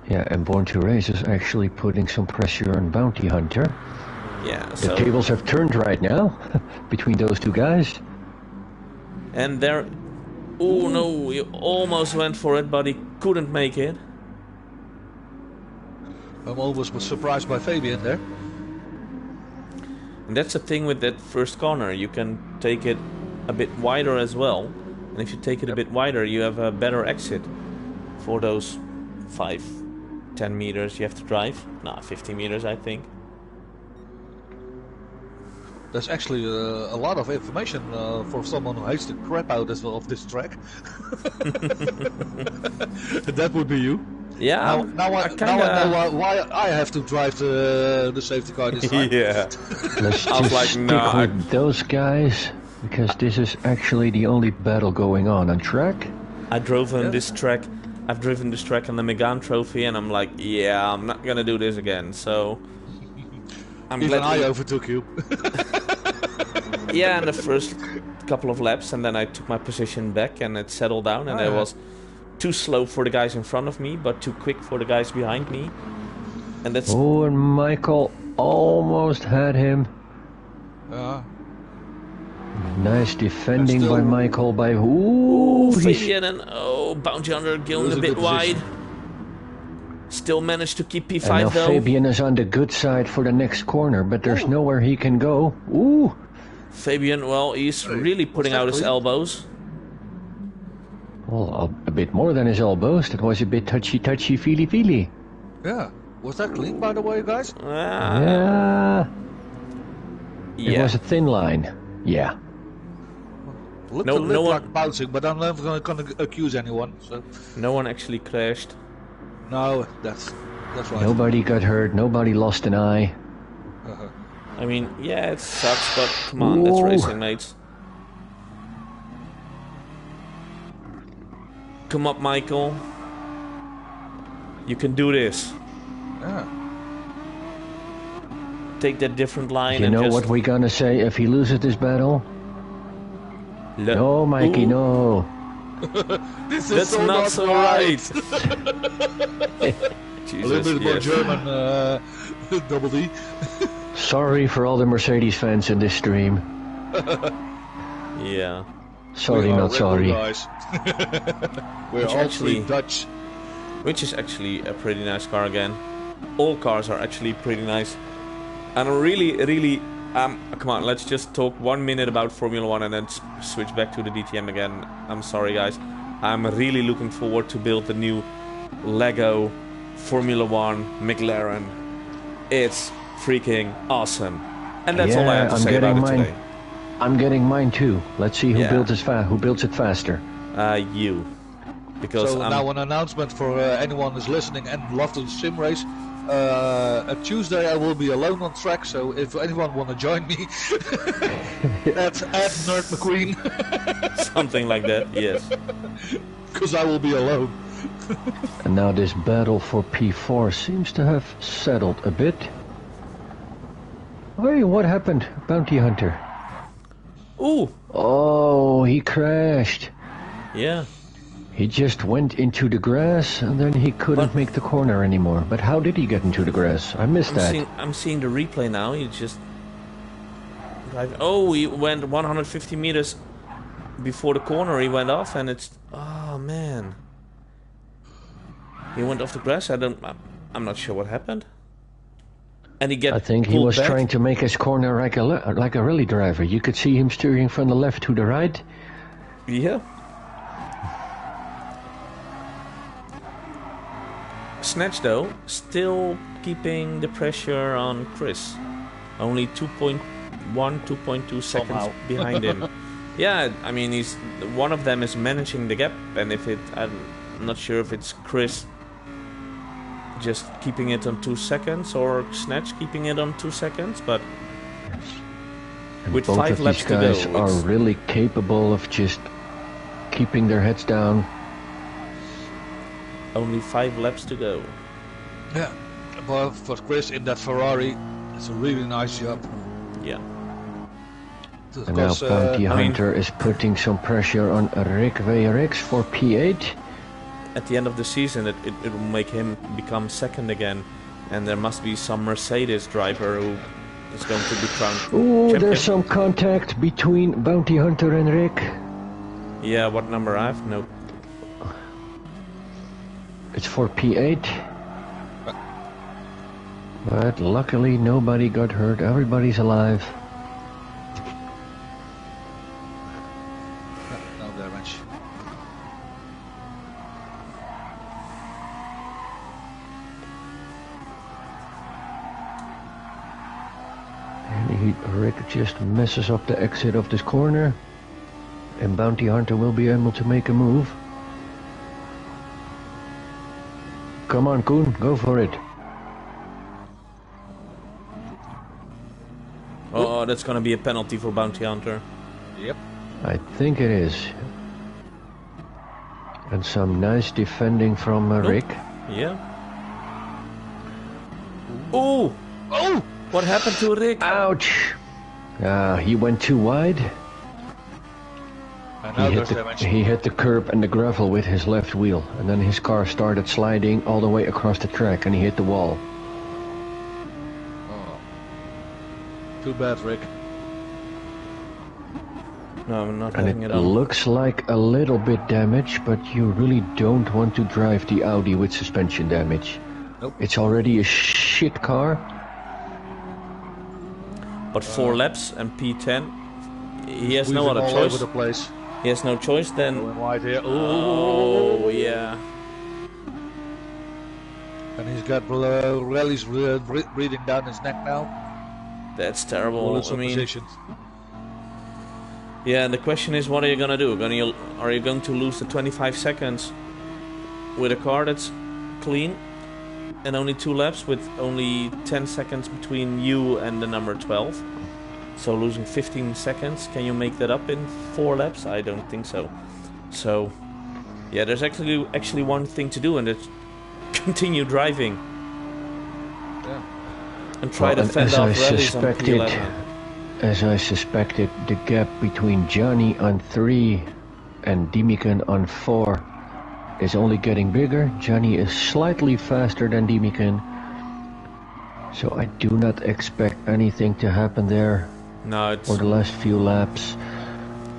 Yeah, and Born to Race is actually putting some pressure on Bounty Hunter. Yeah, The so... tables have turned right now between those two guys. And there... Oh no, he almost went for it, but he couldn't make it. I'm always surprised by Fabian there. And that's the thing with that first corner. You can take it a bit wider as well. And if you take it a bit wider, you have a better exit for those 5-10 meters you have to drive. Nah, 50 meters, I think. There's actually a lot of information for someone who hates the crap out of this track. That would be you. Yeah, Now I know why I have to drive the safety car this time. Yeah. Let's I was just like, stick nah, with those guys, because this is actually the only battle going on track. I drove on this track I've driven this track in the Megane Trophy, and I'm like, yeah, I'm not gonna do this again. So I'm Even glad I overtook you. yeah, in the first couple of laps, and then I took my position back, and it settled down, and it was too slow for the guys in front of me, but too quick for the guys behind me. And that's Oh, and Michael almost had him. Nice defending by Michael. By Fabian and Bounty Hunter going a bit wide. Still managed to keep P5 and now though. Fabian is on the good side for the next corner, but there's nowhere he can go. Ooh. Fabian, well, he's really putting out his elbows. Well, a bit more than his elbows. That was a bit touchy, feely. Yeah. Was that clean, by the way, guys? Yeah. It was a thin line. Yeah. Looked a little like bouncing, but I'm never going to accuse anyone. So. No one actually crashed. No, that's right. Nobody got hurt. Nobody lost an eye. I mean, yeah, it sucks, but come on, that's racing, mates. Come up, Michael. You can do this. Yeah. Take that different line. You know what we're gonna say if he loses this battle? No, Mikey, no. That's not so right. Jesus, a little bit more German, double D. Sorry for all the Mercedes fans in this stream. Yeah. Sorry, not sorry. We're all actually Dutch. Which is actually a pretty nice car again. All cars are actually pretty nice. And really, come on, let's just talk 1 minute about Formula 1 and then switch back to the DTM again. I'm sorry, guys. I'm really looking forward to build the new Lego Formula 1 McLaren. It's freaking awesome. And that's all I have to say about it today. I'm getting mine too. Let's see who builds it faster. You. Because so now an announcement for anyone who's listening and love to sim race. At Tuesday I will be alone on track, so if anyone want to join me, at Nerd McQueen. Something like that, yes. Because I will be alone. And now this battle for P4 seems to have settled a bit. Hey, what happened, Bounty Hunter? Ooh! Oh, he crashed. Yeah. He just went into the grass and then he couldn't make the corner anymore. But how did he get into the grass? I missed that. I'm seeing the replay now. He just... Oh, he went 150 meters before the corner. He went off and it's... Oh, man. He went off the grass. I'm not sure what happened. And I think he was trying to make his corner like a rally driver. You could see him steering from the left to the right. Yeah. Snatch though, still keeping the pressure on Chris. Only 2.1, 2.2 seconds behind him. Yeah, I mean, one of them is managing the gap, and I'm not sure if it's Chris just keeping it on 2 seconds or Snatch keeping it on 2 seconds, but with both 5 laps to go, these guys are really capable of just keeping their heads down. Only 5 laps to go. Yeah, but for Chris in that Ferrari, it's a really nice job. Yeah. And now Bounty Hunter is putting some pressure on Rick VRX for P8. At the end of the season, it will make him become second again, and there must be some Mercedes driver who is going to be crowned champion. There's some contact between Bounty Hunter and Rick. Yeah, what number I have? No. It's for P8. But luckily nobody got hurt. Everybody's alive. No damage. And Rick just messes up the exit of this corner. And Bounty Hunter will be able to make a move. Come on, Koen, go for it. Oh, that's gonna be a penalty for Bounty Hunter. Yep. I think it is. And some nice defending from Rick. Yeah. Oh! Oh! What happened to Rick? Ouch! He went too wide. And now there's damage. He hit the curb and the gravel with his left wheel, and then his car started sliding all the way across the track, and he hit the wall. Oh. Too bad, Rick. No, I'm not And having it it on. looks like a little bit damaged, but you really don't want to drive the Audi with suspension damage. Nope. It's already a shit car. But 4 laps and P10. He has no Weaving other all choice. over the place. He has no choice then. Going wide here. Oh, yeah. And he's got rallies breathing down his neck now. That's terrible. Bullets I on mean, position. yeah, and the question is, what are you gonna do? Are you going to lose the 25 seconds with a car that's clean and only 2 laps with only 10 seconds between you and the number 12? So losing 15 seconds, can you make that up in 4 laps? I don't think so. So, yeah, there's actually one thing to do, and it's continue driving. Yeah. And try to fend off rallies on P11. As I suspected, the gap between Johnny on 3 and Dimikan on 4 is only getting bigger. Johnny is slightly faster than Dimikan, so I do not expect anything to happen there No, it's for the last few laps.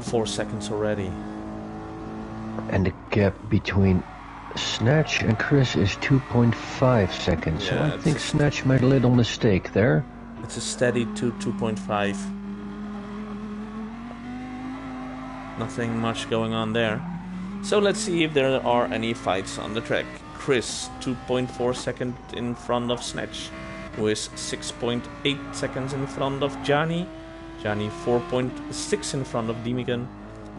4 seconds already. And the gap between Snatch and Chris is 2.5 seconds, so Yeah, I think Snatch made a little mistake there. It's a steady 2.5. Nothing much going on there. So let's see if there are any fights on the track. Chris, 2.4 seconds in front of Snatch, who is 6.8 seconds in front of Johnny. Johnny 4.6 in front of Dimikan.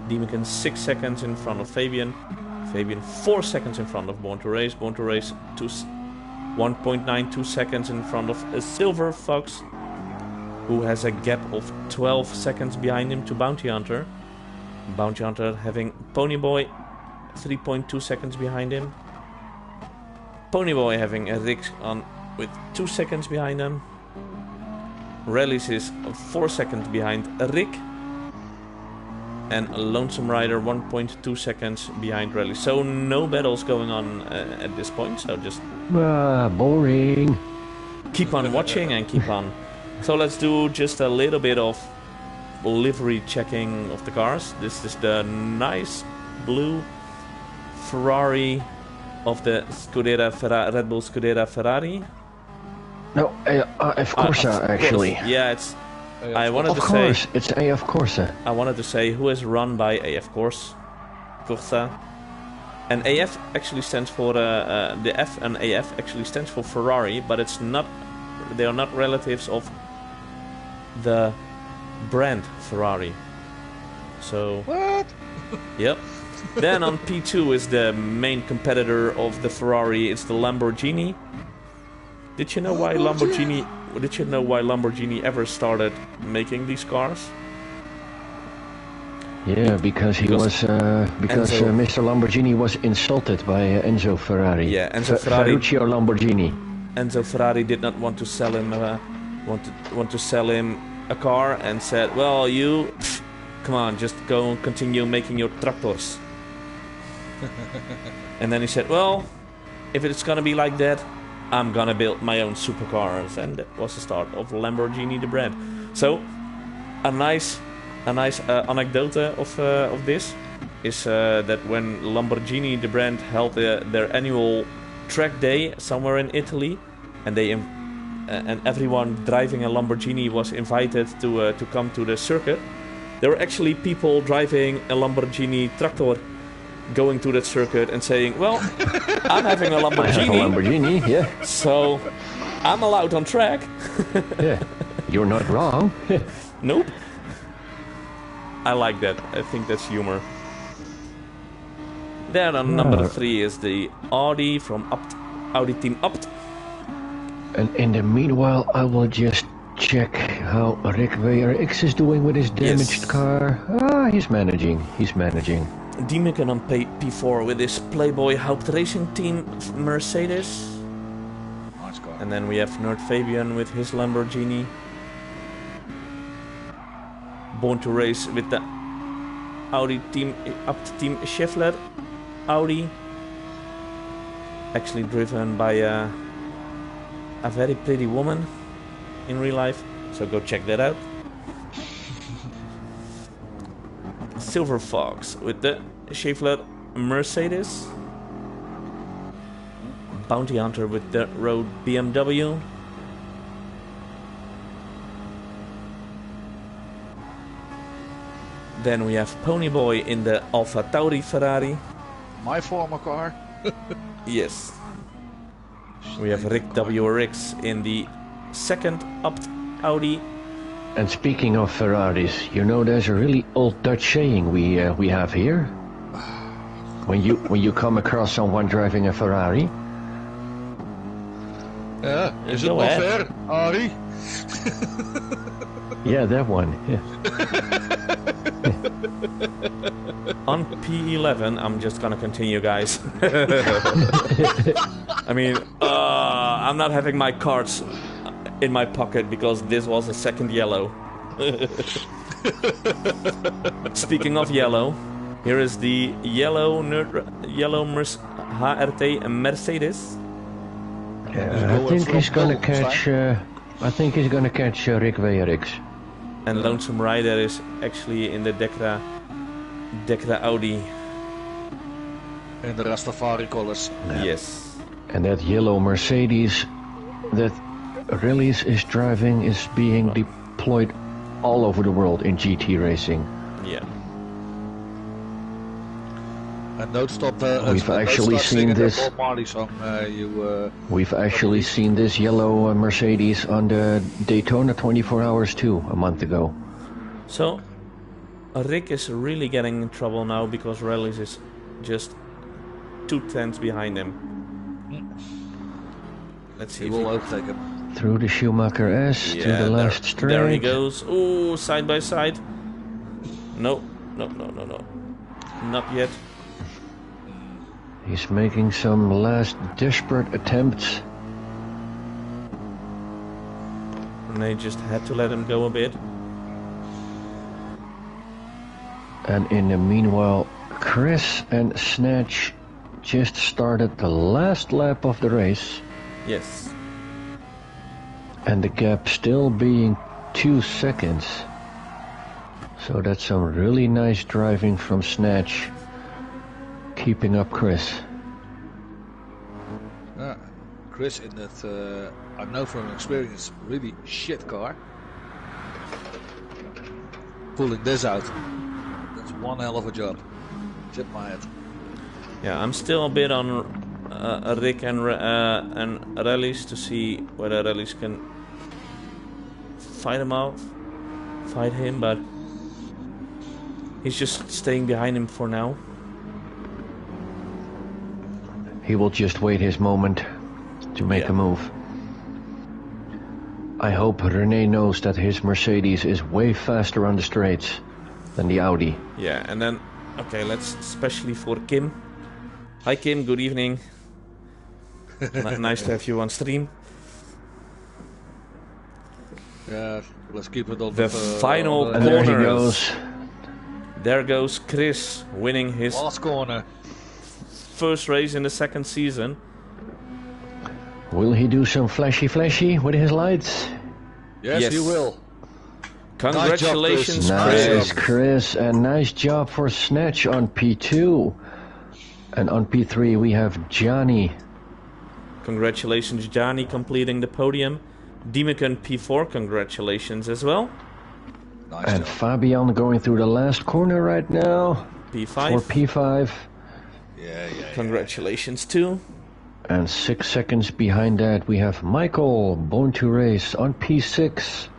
Dimikan 6 seconds in front of Fabian. Fabian 4 seconds in front of Born to Race. Born to Race 1.92 seconds in front of a Silver Fox, who has a gap of 12 seconds behind him to Bounty Hunter. Bounty Hunter having Ponyboy 3.2 seconds behind him. Ponyboy having a Rick on with 2 seconds behind him. Rallies is 4 seconds behind Rick. And Lonesome Rider 1.2 seconds behind Rally. So no battles going on at this point. So just Boring. keep on watching and keep on. So let's do just a little bit of livery checking of the cars. This is the nice blue Ferrari of the Red Bull Scuderia Ferrari. No, AF Corsa actually. Yeah, it's. I Of wanted to course, say. it's AF Corsa. I wanted to say who is run by AF Corsa. And AF actually stands for the F and AF actually stands for Ferrari, but it's not. They are not relatives of the brand Ferrari. So. What? Yep. Then on P2 is the main competitor of the Ferrari. It's the Lamborghini. Did you know why Lamborghini? Did you know why Lamborghini ever started making these cars? Yeah, because Mr. Lamborghini was insulted by Enzo Ferrari. Yeah, Enzo Ferrari. Ferruccio Lamborghini. Enzo Ferrari did not want to sell him want to sell him a car and said, "Well, you, come on, just go and continue making your tractors." And then he said, "Well, if it's gonna be like that, I'm gonna build my own supercars," and that was the start of Lamborghini the brand. So, a nice anecdote of this is that when Lamborghini the brand held their annual track day somewhere in Italy, and and everyone driving a Lamborghini was invited to come to the circuit. There were actually people driving a Lamborghini tractor going to that circuit and saying, "Well, I'm having a Lamborghini, I have a Lamborghini, yeah. So I'm allowed on track." Yeah, you're not wrong. Nope. I like that. I think that's humor. Then on number 3 is the Audi from Audi Team Abt. And in the meanwhile, I will just check how Rick WRX is doing with his damaged car. He's managing. Diemeken on P4 with his Playboy Haupt Racing Team Mercedes. Nice car. And then we have Nerd Fabian with his Lamborghini. Born to Race with the Audi team, up to Team Scheffler Audi. Actually driven by a very pretty woman in real life, so go check that out. Silver Fox with the Scheffler Mercedes. Bounty Hunter with the Road BMW. Then we have Ponyboy in the Alfa Tauri Ferrari. My former car. Yes. We have Rick W. Ricks in the second Abt Audi. And speaking of Ferraris, you know there's a really old Dutch saying we have here. When you come across someone driving a Ferrari. Yeah, is it Go not ahead. fair, Ari? Yeah, that one. Yeah. On P11, I'm just gonna continue, guys. I mean, I'm not having my cards in my pocket because this was a second yellow. Speaking of yellow, here is the yellow HRT Mercedes. I think he's gonna catch. I think he's gonna catch Rick Weerix. And Lonesome Rider is actually in the Decra Audi. In the Rastafari colors. Yeah. Yes. And that yellow Mercedes that Rallies is driving is being deployed all over the world in GT racing. Yeah. And don't stop. We've actually seen this. Bob Marley song. We've actually seen this yellow Mercedes on the Daytona 24 Hours too a month ago. So, Rick is really getting in trouble now because Rallies is just 2 tenths behind him. Let's see. He will overtake him. Through the Schumacher S to the last straight. There he goes. Ooh, side by side. No. Not yet. He's making some last desperate attempts. And they just had to let him go a bit. And in the meanwhile, Chris and Snatch just started the last lap of the race. Yes. And the gap still being 2 seconds. So that's some really nice driving from Snatch. Keeping up Chris. Chris in that, I know from experience, really shit car. Pulling this out. That's one hell of a job. Tip my head. Yeah, I'm still a bit on Rick and Rallies to see whether Rallies can fight him, but he's just staying behind him for now. He will just wait his moment to make a move. I hope René knows that his Mercedes is way faster on the straights than the Audi. Yeah, and then, okay, let's especially for Kim. Hi Kim, good evening. Nice to have you on stream. Yeah, let's keep it on the final on and there he corners. goes. There goes Chris winning his last corner. First race in the second season. Will he do some flashy with his lights? Yes, he will. Congratulations, Nice, Chris. Chris, and nice job for Snatch on P2. And on P3 we have Johnny. Congratulations, Johnny, completing the podium. Diemeken P4, congratulations as well. Nice And job. Fabian going through the last corner right now. P5. For P5. Yeah. Congratulations too. And 6 seconds behind that we have Michael, Born to Race, on P6.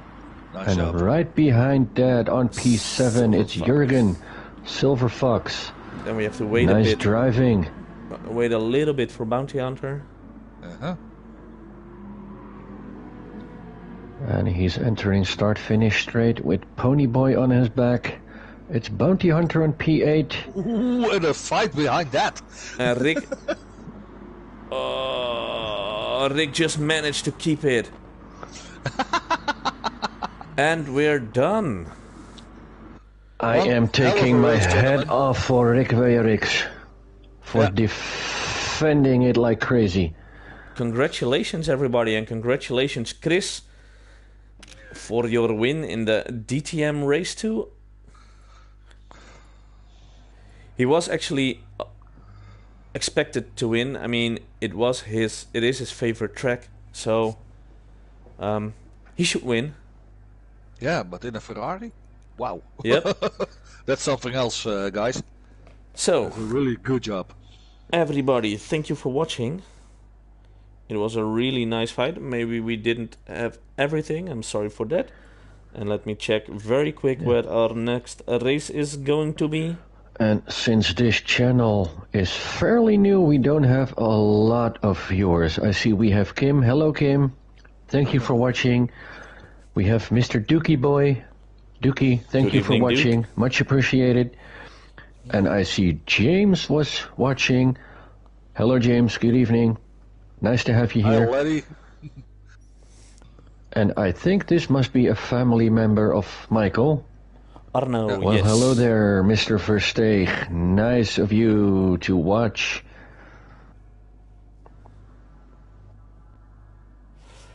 Nice And job. right behind that on P7 it's Fox. Jurgen, Silver Fox. Then we have to wait Nice a bit. driving. Wait a little bit for Bounty Hunter. And he's entering start-finish straight with Ponyboy on his back. It's Bounty Hunter on P8. Ooh, and a fight behind that. Rick... Rick just managed to keep it. And we're done. I am taking my head off for Rick Wejerix for defending it like crazy. Congratulations, everybody, and congratulations, Chris, for your win in the DTM Race 2. He was actually expected to win. I mean, it is his favorite track, so he should win. Yeah, but in a Ferrari? Wow. Yep. That's something else, guys. So, That's a really good job. everybody, thank you for watching. It was a really nice fight. Maybe we didn't have everything. I'm sorry for that. And let me check very quick where our next race is going to be. And since this channel is fairly new, we don't have a lot of viewers. I see we have Kim. Hello, Kim. Thank you for watching. We have Mr. Dookie Boy. Dookie, thank you for watching. Duke. Much appreciated. And I see James was watching. Hello, James. Good evening. Nice to have you here. Hi, Letty. And I think this must be a family member of Michael. Arno, well, yes. Hello there, Mr. Versteeg. Nice of you to watch.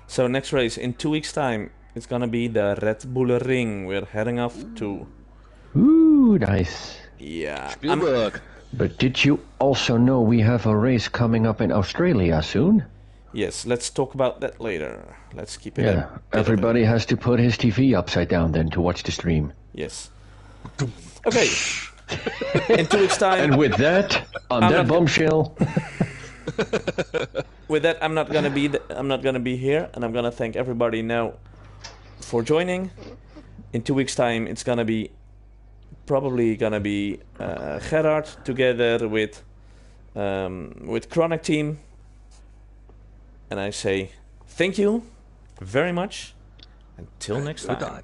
So next race in 2 weeks' time, it's gonna be the Red Bull Ring. We're heading off to. Ooh, nice. Yeah. Spielberg. But did you also know we have a race coming up in Australia soon? Yes, let's talk about that later. Let's keep it. Yeah, everybody has to put his TV upside down then to watch the stream. Yes. Okay. In 2 weeks' time. And with that, on that bombshell. With that, I'm not gonna be here, and I'm gonna thank everybody now for joining. In 2 weeks' time, it's probably gonna be Gerard together with Chronic Team, and I say thank you very much. Until next time.